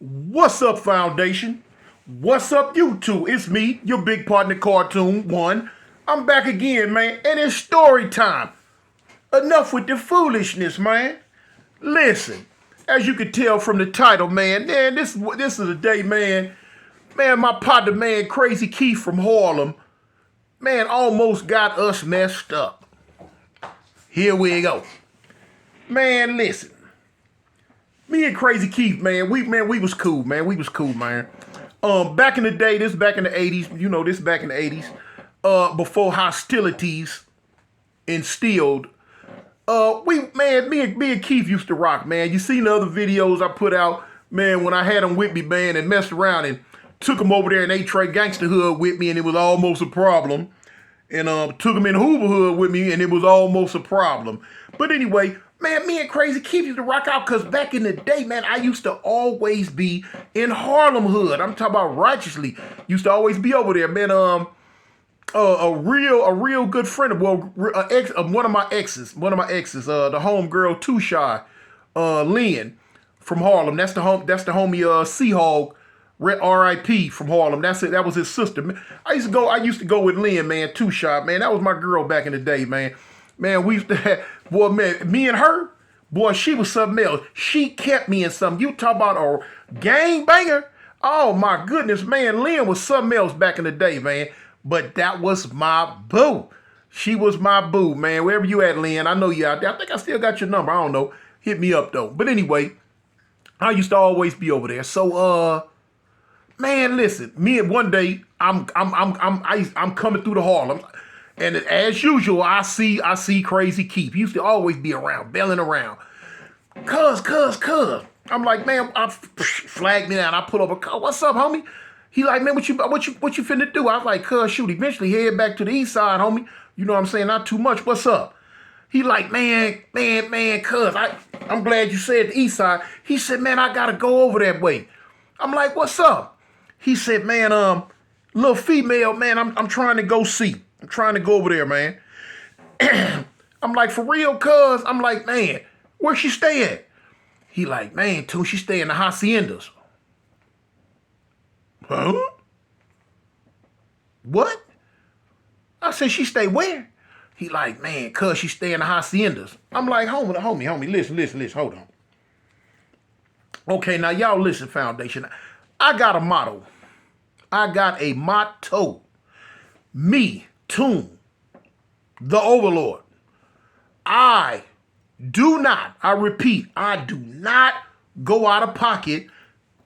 What's up, Foundation? What's up, YouTube? It's me, your big partner, Cartoon One. I'm back again, man, and it's story time. Enough with the foolishness, man. Listen, as you can tell from the title, man, this is a day, man. Man, my partner, man, Crazy Kieth from Harlem, man, almost got us messed up. Here we go. Man, listen. Me and Crazy Kieth, man, we was cool, man. We was cool, man. Back in the day, this back in the 80s, this back in the 80s, before hostilities instilled, me and Kieth used to rock, man. You seen the other videos I put out, man, when I had him with me, man, and messed around and took him over there in A-Tray Gangsta Hood with me, and it was almost a problem. And took him in Hoover Hood with me, and it was almost a problem. But anyway, man, me and Crazy Kieth used to rock out because back in the day, man, I used to always be in Harlem Hood. I'm talking about righteously. Used to always be over there, man. A real good friend of, one of my exes, the homegirl Too Shy, Lynn from Harlem. That's the homie Seahawk. R.I.P. from Harlem. That's it. That was his sister. I used to go with Lynn, man, Too Shy, man. That was my girl back in the day, man. Man, we used to have, boy, man, me and her, boy, she was something else. She kept me in something. You talk about a gang banger? Oh, my goodness, man. Lynn was something else back in the day, man. But that was my boo. She was my boo, man. Wherever you at, Lynn, I know you out there. I think I still got your number. I don't know. Hit me up, though. But anyway, I used to always be over there. So, man, listen. Me and one day, I'm coming through the Harlem. And as usual, I see Crazy Kieth. He used to always be around, belling around. Cuz. I'm like, man, flag me down. I pull over. What's up, homie? He like, man, what you finna do? I was like, cuz, shoot, eventually head back to the east side, homie. You know what I'm saying? Not too much. What's up? He like, man, cuz, I'm glad you said the east side. He said, man, I gotta go over that way. I'm like, what's up? He said, man, little female, man, I'm trying to go see. I'm trying to go over there, man. I'm like, for real, cuz? I'm like, man, where she stay at? He like, man, too, she stay in the Haciendas. Huh? What? I said, she stay where? He like, man, cuz she stay in the Haciendas. I'm like, homie, listen, hold on. Okay, now y'all listen, Foundation. I got a motto. Me, Toon, the Overlord. I repeat, I do not go out of pocket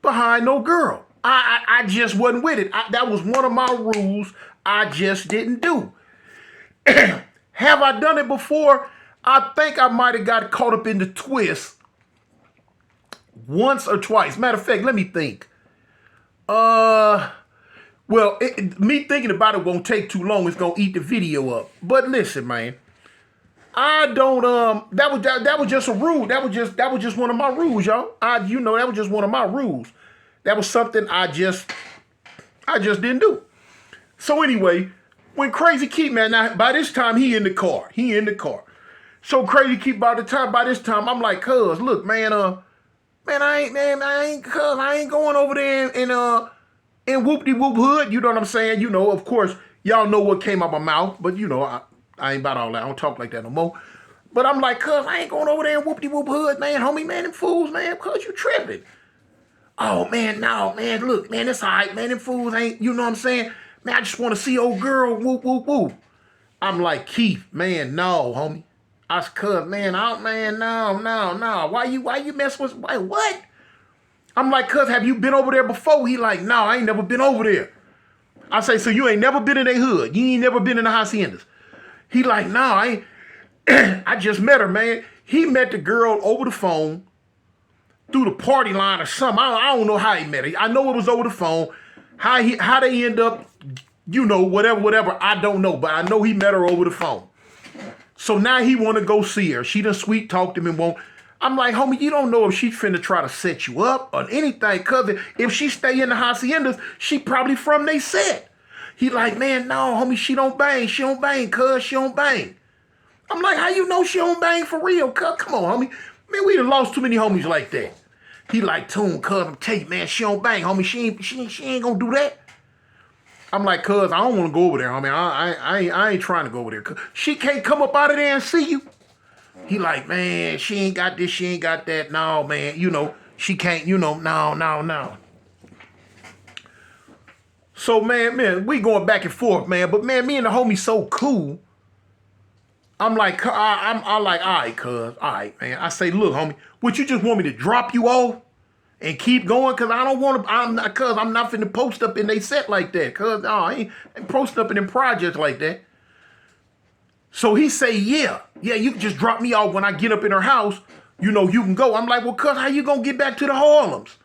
behind no girl. I just wasn't with it. That was one of my rules I just didn't do. Have I done it before? I think I might have got caught up in the twist once or twice. Matter of fact, let me think. Well, me thinking about it won't take too long. It's gonna eat the video up. But listen, man, I don't. That was just a rule. That was just one of my rules, y'all. That was just one of my rules. That was something I just didn't do. So anyway, when Crazy Kieth, man, now by this time he in the car. So Crazy Kieth, by this time, I'm like, cuz, look, man, I ain't going over there in whoop-de-whoop hood. You know what I'm saying? Of course, y'all know what came out my mouth, but I ain't about all that. I don't talk like that no more. But I'm like, cuz, I ain't going over there in whoop-de-whoop hood, man, homie, man, them fools, man, cuz you tripping. Oh, man, no, man, look, man, it's all right, man, them fools ain't, you know what I'm saying? Man, I just want to see old girl, whoop, whoop, whoop. I'm like, Kieth, man, no, homie. I was cuz, man, no. Why you mess with, what? I'm like, cuz, have you been over there before? He like, no, I ain't never been over there. I say, so you ain't never been in a hood? You ain't never been in the Haciendas? He like, no, I ain't. I just met her, man. He met the girl over the phone through the party line or something. I don't know how he met her. I know it was over the phone. How they end up, whatever, I don't know. But I know he met her over the phone. So now he want to go see her. She done sweet talked him and won't. I'm like, homie, you don't know if she finna try to set you up or anything, cuz if she stay in the Haciendas, she probably from they set. He like, man, no, homie, she don't bang, cuz, she don't bang. I'm like, how you know she don't bang for real, cuz? Come on, homie. Man, we done lost too many homies like that. He like, Tune, cuz, I'm tell you, man, she don't bang, homie. She ain't gonna do that. I'm like, cuz, I don't want to go over there, homie. I ain't trying to go over there. Cause she can't come up out of there and see you. He like, man, she ain't got this, she ain't got that. No, man, she can't, no. So, man, we going back and forth, man. But, man, me and the homie so cool. I'm like, I'm like, all right, cuz, all right, man. I say, look, homie, would you just want me to drop you off and keep going? Cause I don't want to, I'm not finna post up in they set like that. Cuz, I ain't posting up in them projects like that. So he say, yeah, you can just drop me off when I get up in her house. You can go. I'm like, well, cuz, how you gonna get back to the Harlems?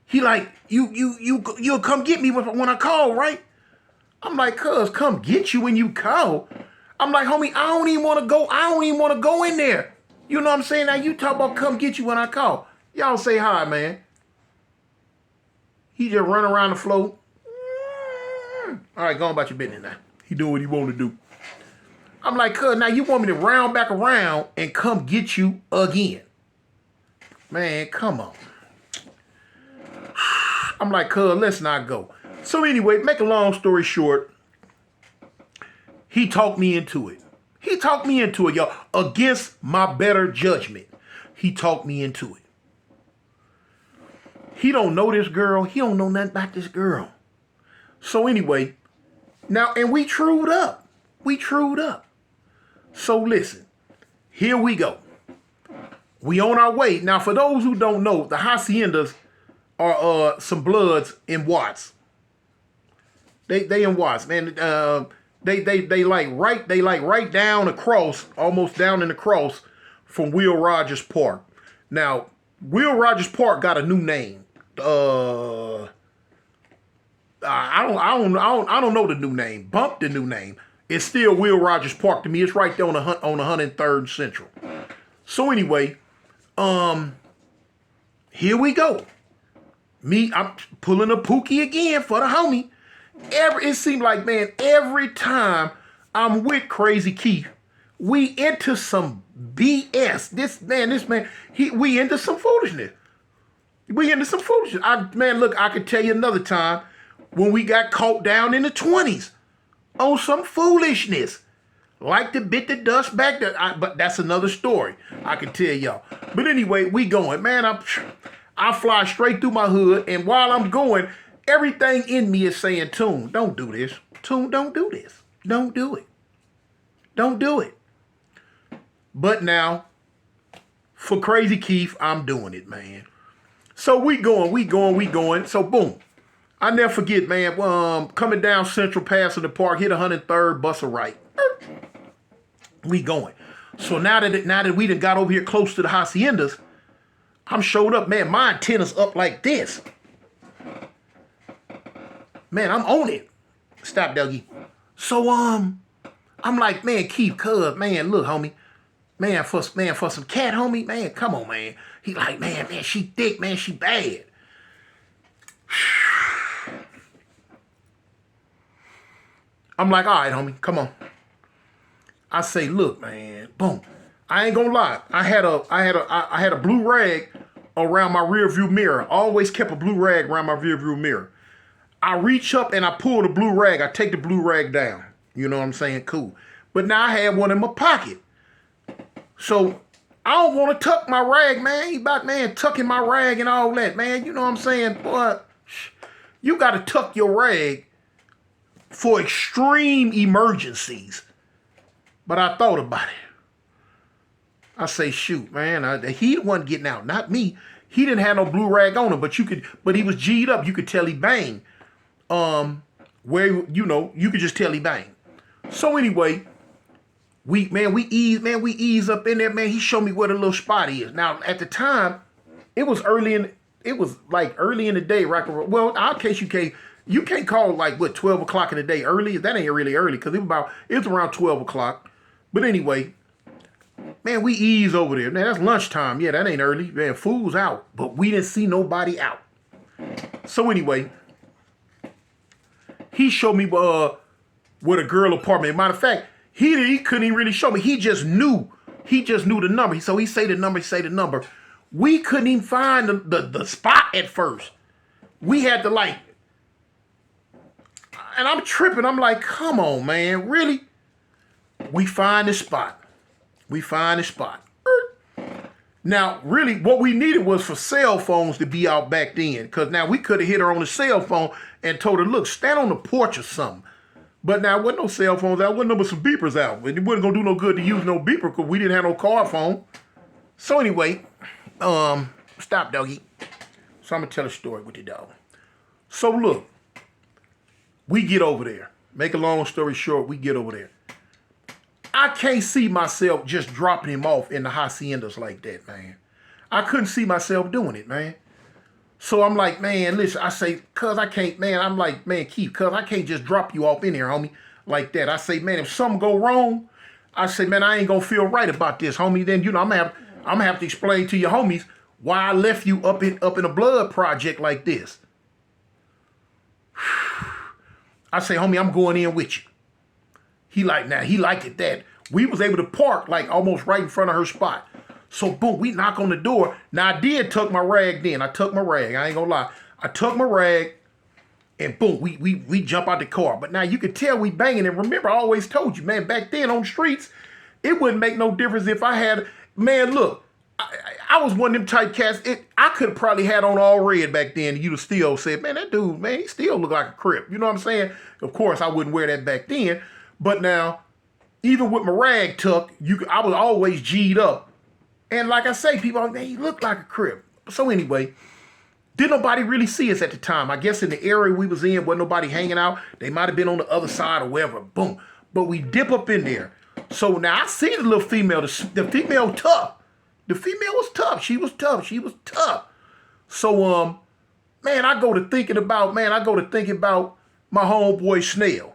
He like, you'll come get me when I call, right? I'm like, cuz, come get you when you call. I'm like, homie, I don't even want to go. I don't even want to go in there. You know what I'm saying? Now you talk about come get you when I call. Y'all say hi, man. He just run around the floor. All right, go on about your business now. He doing what he want to do. I'm like, cuz, now you want me to round back around and come get you again. Man, come on. I'm like, cuz, let's not go. So anyway, make a long story short, he talked me into it. He talked me into it, y'all. Against my better judgment. He talked me into it. He don't know this girl. He don't know nothing about this girl. So anyway, now, and we trued up. So listen, here we go. We on our way. Now, for those who don't know, the Haciendas are some Bloods in Watts. They in Watts, man. They like right down across, almost down in the cross from Will Rogers Park. Now, Will Rogers Park got a new name. I don't know the new name. Bump the new name. It's still Will Rogers Park to me. It's right there on 103rd Central. So anyway, here we go. I'm pulling a Pookie again for the homie. It seemed like, man, every time I'm with Crazy Kieth, we into some BS. This man, we into some foolishness. I could tell you another time when we got caught down in the 20s on some foolishness. Like to bit the dust back there. But that's another story I can tell y'all. But anyway, we going. Man, I fly straight through my hood, and while I'm going, everything in me is saying, Tune, don't do this. Tune, don't do this. Don't do it. Don't do it. But now, for Crazy Kieth, I'm doing it, man. So we going. So boom. I never forget, man, coming down Central, passing the park, hit 103rd, bus a right. We going. So now that we done got over here close to the Haciendas, I'm showed up, man, my antenna's up like this. Man, I'm on it. Stop, Dougie. So, I'm like, man, Kieth, cuz, man, look, homie. Man, for some cat, homie, man, come on, man. He like, man, she thick, man, she bad. I'm like, all right, homie, come on. I say, look, man, boom. I ain't gonna lie. I had a blue rag around my rear view mirror. Always kept a blue rag around my rear view mirror. I reach up and I pull the blue rag. I take the blue rag down. You know what I'm saying? Cool. But now I had one in my pocket. So I don't want to tuck my rag, man. You about, man, tucking my rag and all that, man. You know what I'm saying? Boy, you got to tuck your rag for extreme emergencies. But I thought about it. I say, shoot, man, he wasn't getting out, not me. He didn't have no blue rag on him, but he was G'd up. You could tell he banged. You could just tell he banged. So anyway, we ease up in there, man. He showed me where the little spot is. Now, at the time, it was like early in the day, right? Well, in case you can't call like 12 o'clock in the day early. That ain't really early because it was around 12 o'clock. But anyway, man, we ease over there. Man, that's lunchtime. Yeah, that ain't early. Man, fool's out. But we didn't see nobody out. So anyway, he showed me where the girl apartment. Matter of fact, he couldn't even really show me. He just knew the number. So he say the number. We couldn't even find the spot at first. We had to like, and I'm tripping. I'm like, come on, man, really? We find the spot. We find the spot. Now, really, what we needed was for cell phones to be out back then. Because now we could have hit her on the cell phone and told her, look, stand on the porch or something. But now, wasn't no cell phones out. Wasn't no but some beepers out. It wasn't going to do no good to use no beeper because we didn't have no car phone. So anyway, stop, doggy. So I'm going to tell a story with the dog. So look, we get over there. Make a long story short, we get over there. I can't see myself just dropping him off in the haciendas like that, man. I couldn't see myself doing it, man. So I'm like, man, listen, I say, cuz I can't, man, I'm like, man, Kieth, cuz I can't just drop you off in here, homie, like that. I say, man, if something go wrong, I say, man, I ain't gonna feel right about this, homie. Then, you know, I'm gonna have to explain to your homies why I left you up in a blood project like this. I say, homie, I'm going in with you. He like, now, he liked it that. We was able to park like almost right in front of her spot. So boom, we knock on the door. Now I did tuck my rag then. I tucked my rag. I ain't gonna lie. I tucked my rag and boom, we jump out the car. But now you could tell we banging. And remember, I always told you, man, back then on the streets, it wouldn't make no difference if I had, man, look, I was one of them type cats. I could have probably had on all red back then. And you'd have still said, man, that dude, man, he still look like a Crip. You know what I'm saying? Of course, I wouldn't wear that back then. But now, even with my rag tuck, I was always G'd up. And like I say, people are like, man, he looked like a Crip. So anyway, didn't nobody really see us at the time. I guess in the area we was in, wasn't nobody hanging out. They might have been on the other side or wherever. Boom. But we dip up in there. So now I see the little female, the female tough. The female was tough. She was tough. She was tough. So, man, I go to thinking about my homeboy Snell.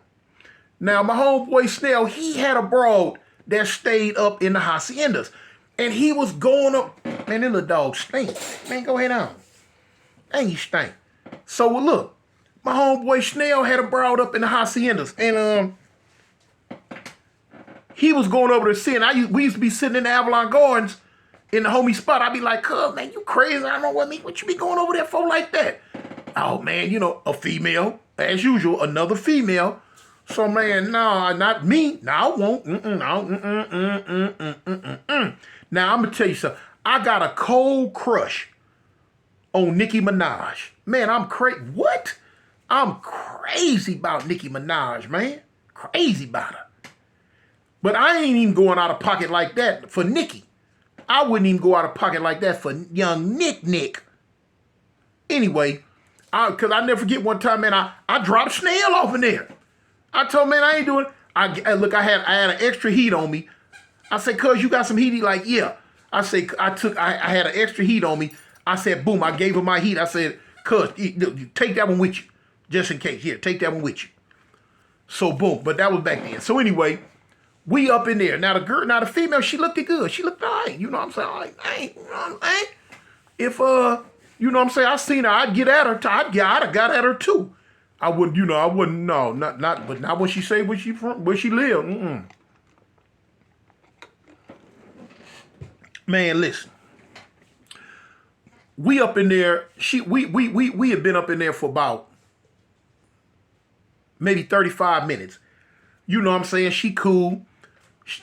Now, my homeboy Snell, he had a broad that stayed up in the haciendas. And he was going up. Man, that little dog stink. Man, go ahead on. Dang, he stink. So, look, my homeboy Snell had a broad up in the haciendas. And he was going over to see. And we used to be sitting in the Avalon Gardens in the homie spot. I'd be like, cuz, man, you crazy. I don't know what you be going over there for like that. Oh, man, you know, a female. As usual, another female. So, man, no, not me. No, I won't. Now, I'm going to tell you something. I got a cold crush on Nicki Minaj. Man, I'm crazy. What? I'm crazy about Nicki Minaj, man. Crazy about her. But I ain't even going out of pocket like that for Nicki. I wouldn't even go out of pocket like that for young Nick. Anyway, because I never forget one time, man, I dropped Snell off in there. I told man I ain't doing it. I had an extra heat on me. I said, cuz you got some heat? He like, yeah. I say, I had an extra heat on me. I said, boom, I gave him my heat. I said, cuz, take that one with you. Just in case. Here, take that one with you. So boom, but that was back then. So anyway, we up in there. Now the female, she looked good. She looked all right. You know what I'm saying? Like, if you know what I'm saying, I seen her, I'd get at her. I'd have got at her too. I wouldn't, no, but not when she say where she live. Man, listen. We up in there, we had been up in there for about maybe 35 minutes. You know what I'm saying? She cool.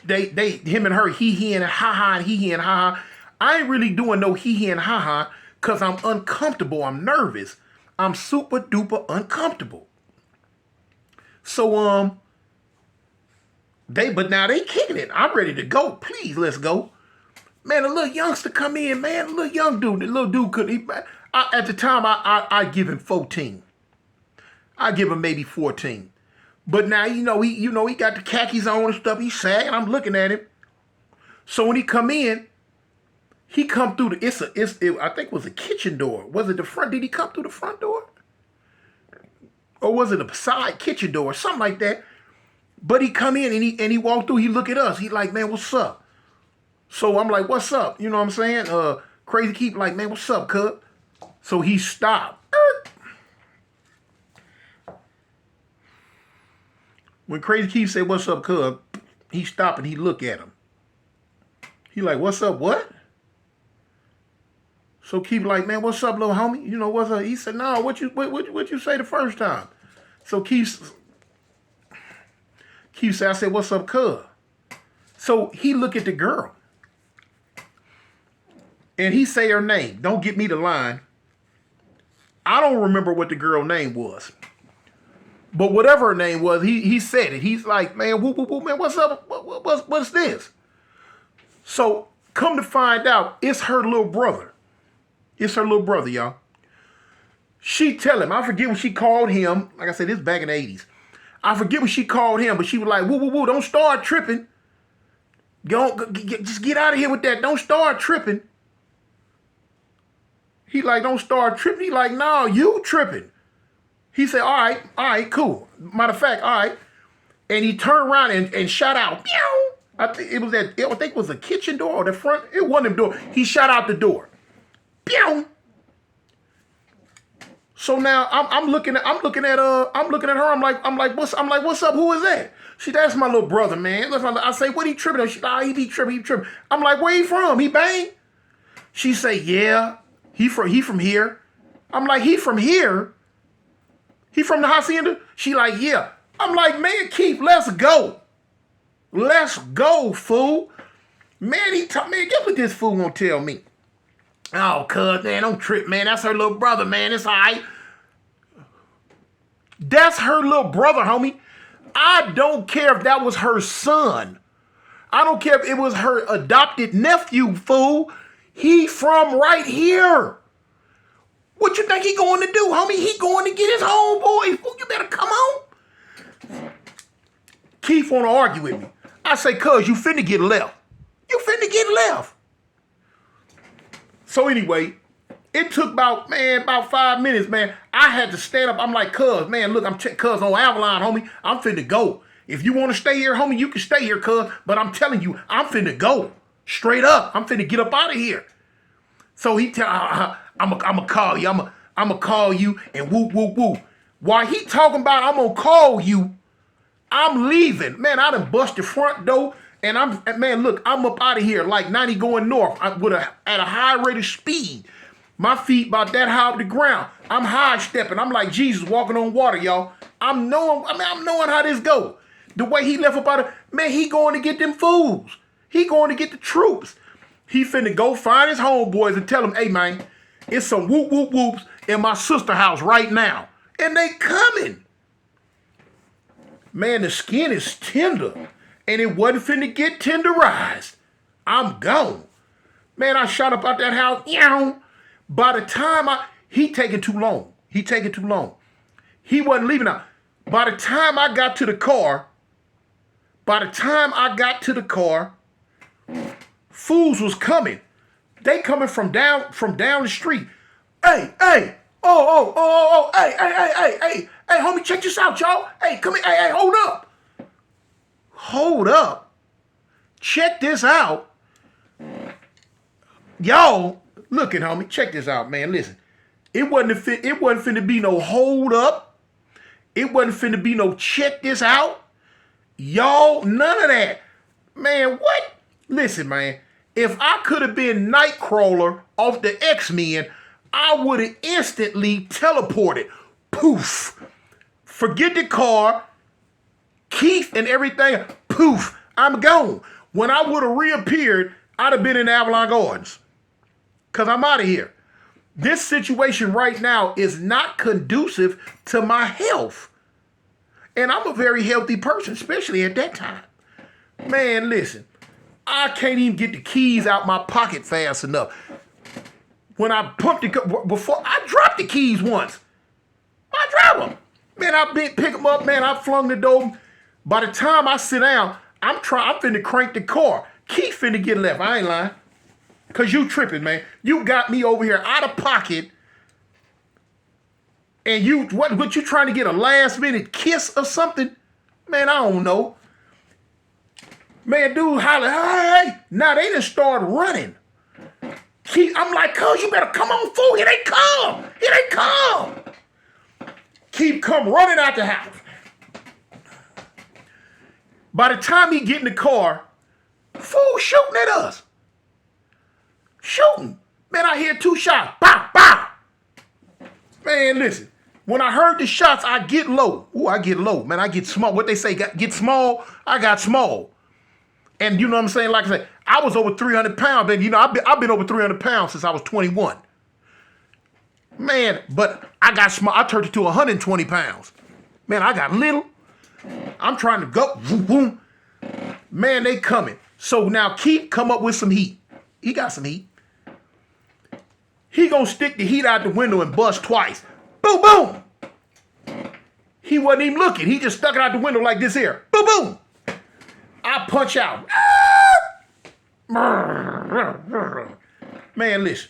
Him and her, he and ha-ha, and he and ha-ha. I ain't really doing no he and ha-ha because I'm uncomfortable. I'm nervous. I'm super duper uncomfortable. So, but now they kicking it. I'm ready to go. Please, let's go. Man, a little youngster come in, man. A little young dude. The little dude at the time, I give him 14. I give him maybe 14. But now, he got the khakis on and stuff. He's sagging. I'm looking at him. So when he come in, he come through I think it was a kitchen door. Was it the front? Did he come through the front door? Or was it a side kitchen door? Something like that. But he come in and he walked through. He look at us. He like, man, what's up? So I'm like, what's up? You know what I'm saying? Crazy Keep like, man, what's up, cuz? So he stopped. When Crazy Keith said, what's up, cuz? He stopped and he looked at him. He like, what's up, what? So Keith like, man, what's up, little homie? You know, what's up? He said, no, what you say the first time? So Keith said, I said, what's up, cuz? So he look at the girl. And he say her name. Don't get me the line. I don't remember what the girl name was. But whatever her name was, he said it. He's like, man, whoop, whoop, whoop, man, what's up? What's this? So come to find out, it's her little brother. It's her little brother, y'all. She tell him, I forget what she called him. Like I said, this back in the 80s. I forget what she called him, but she was like, woo, woo, woo, don't start tripping. Just get out of here with that. Don't start tripping. He like, don't start tripping. He like, no, you tripping. He said, all right, cool. Matter of fact, all right. And he turned around and shot out. Meow. I think it was a kitchen door or the front. It wasn't a door. He shot out the door. Meow. So now I'm looking at her. I'm like, what's up? Who is that? That's my little brother, man. I say, what he tripping on? She like, he be tripping. I'm like, where he from? He bang? She say, yeah, he from here. I'm like, he from here? He from the Hacienda? She like, yeah. I'm like, man, Keith, let's go. Let's go, fool. Man, guess what this fool gonna tell me? Oh, cuz, man, don't trip, man. That's her little brother, man. It's all right. That's her little brother, homie. I don't care if that was her son. I don't care if it was her adopted nephew, fool. He from right here. What you think he going to do, homie? He going to get his homeboy. Fool, you better come on. Keith want to argue with me. I say, cuz, you finna get left. You finna get left. So anyway, it took about 5 minutes, man. I had to stand up. I'm like, cuz, man, look, cuz on Avalon, homie. I'm finna go. If you want to stay here, homie, you can stay here, cuz. But I'm telling you, I'm finna go. Straight up. I'm finna get up out of here. So he tell, I'm gonna call you. I'm gonna call you and whoop, whoop, whoop. While he talking about I'm gonna call you, I'm leaving. Man, I done bust the front door. And I'm up out of here like 90 going north at a high rate of speed. My feet about that high off the ground. I'm high stepping. I'm like Jesus walking on water, y'all. I'm knowing how this go. The way he left up out of, man, he going to get them fools. He going to get the troops. He finna go find his homeboys and tell them, hey, man, it's some whoop, whoop, whoops in my sister house right now. And they coming. Man, the skin is tender. And it wasn't finna get tenderized. I'm gone. Man, I shot up out that house. By the time he taking too long. He wasn't leaving out. By the time I got to the car, fools was coming. They coming from down the street. Hey, hey, hey, homie, check this out, y'all. Hey, come here, hey, hold up. Check this out. Y'all, look at homie, check this out, man. Listen, it wasn't finna be no hold up. It wasn't finna be no check this out. Y'all, none of that. Man, what? Listen, man, if I could have been Nightcrawler off the X-Men, I would have instantly teleported. Poof. Forget the car, Kieth and everything. Poof. I'm gone. When I would have reappeared, I'd have been in Avalon Gardens. Because I'm out of here. This situation right now is not conducive to my health. And I'm a very healthy person, especially at that time. Man, listen. I can't even get the keys out my pocket fast enough. When I pumped before I dropped the keys once. I dropped them. Man, I pick them up, man. I flung the door. By the time I sit down, I'm finna crank the car. Keith finna get left. I ain't lying. Cause you tripping, man. You got me over here out of pocket. And what you trying to get a last minute kiss or something? Man, I don't know. Man, dude holler, hey. Now they done started running. I'm like, cuz, you better come on, fool. Here they come. Keep come running out the house. By the time he get in the car, fool shooting at us. Shooting. Man, I hear 2 shots. Bow, bow. Man, listen. When I heard the shots, I get low. Ooh, I get low. Man, I get small. What they say, get small, I got small. And you know what I'm saying? Like I said, I was over 300 pounds. Baby. You know, I've been over 300 pounds since I was 21. Man, but I got small. I turned it to 120 pounds. Man, I got little. I'm trying to go. Boom, boom. Man, they coming. So now Kieth come up with some heat. He got some heat. He gonna stick the heat out the window and bust twice. Boom, boom. He wasn't even looking. He just stuck it out the window like this here. Boom, boom. I punch out. Man, listen.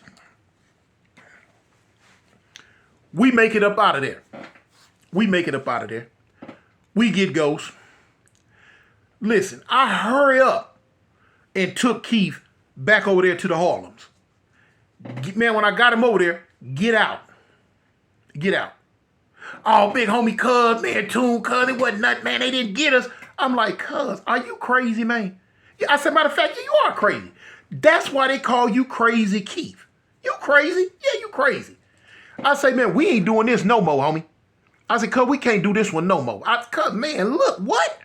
We make it up out of there. We make it up out of there. We get ghosts. Listen, I hurry up and took Kieth back over there to the Harlems. Man, when I got him over there, get out. Get out. Oh, big homie cuz, man, Tune cuz, it wasn't nothing, man, they didn't get us. I'm like, cuz, are you crazy, man? Yeah, I said, matter of fact, yeah, you are crazy. That's why they call you Crazy Kieth. You crazy? Yeah, you crazy. I say, man, we ain't doing this no more, homie. I said, cuz, we can't do this one no more. Cuz, man, look, what?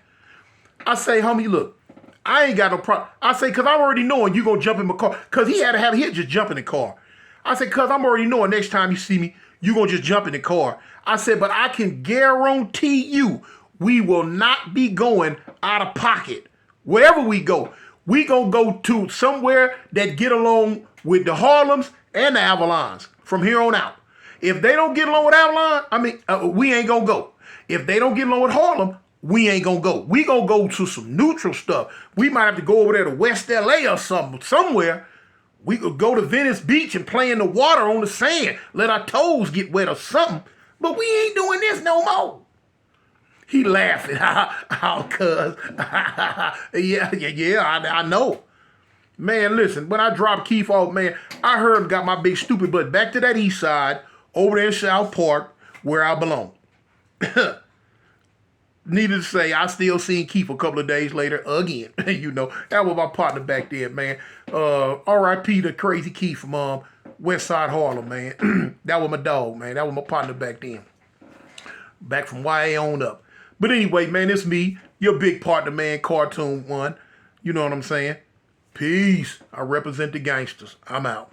I say, homie, look, I ain't got no problem. I say, cuz I'm already knowing you gonna jump in my car. Cuz he'd just jump in the car. I said, cuz I'm already knowing next time you see me, you gonna just jump in the car. I said, but I can guarantee you we will not be going out of pocket. Wherever we go, we gonna go to somewhere that get along with the Harlems and the Avalons from here on out. If they don't get along with Avalon, we ain't gonna go. If they don't get along with Harlem, we ain't gonna go. We gonna go to some neutral stuff. We might have to go over there to West LA or somewhere. We could go to Venice Beach and play in the water on the sand. Let our toes get wet or something. But we ain't doing this no more. He laughing. Oh, cuz. yeah, I know. Man, listen, when I dropped Kieth off, man, I heard him got my big stupid butt back to that east side, over there in South Park, where I belong. Needless to say, I still seen Kieth a couple of days later again. You know, that was my partner back then, man. R.I.P. the Crazy Kieth from West Side Harlem, man. That was my dog, man. That was my partner back then. Back from YA on up. But anyway, man, it's me, your big partner, man, Cartoon 1. You know what I'm saying? Peace. I represent the gangsters. I'm out.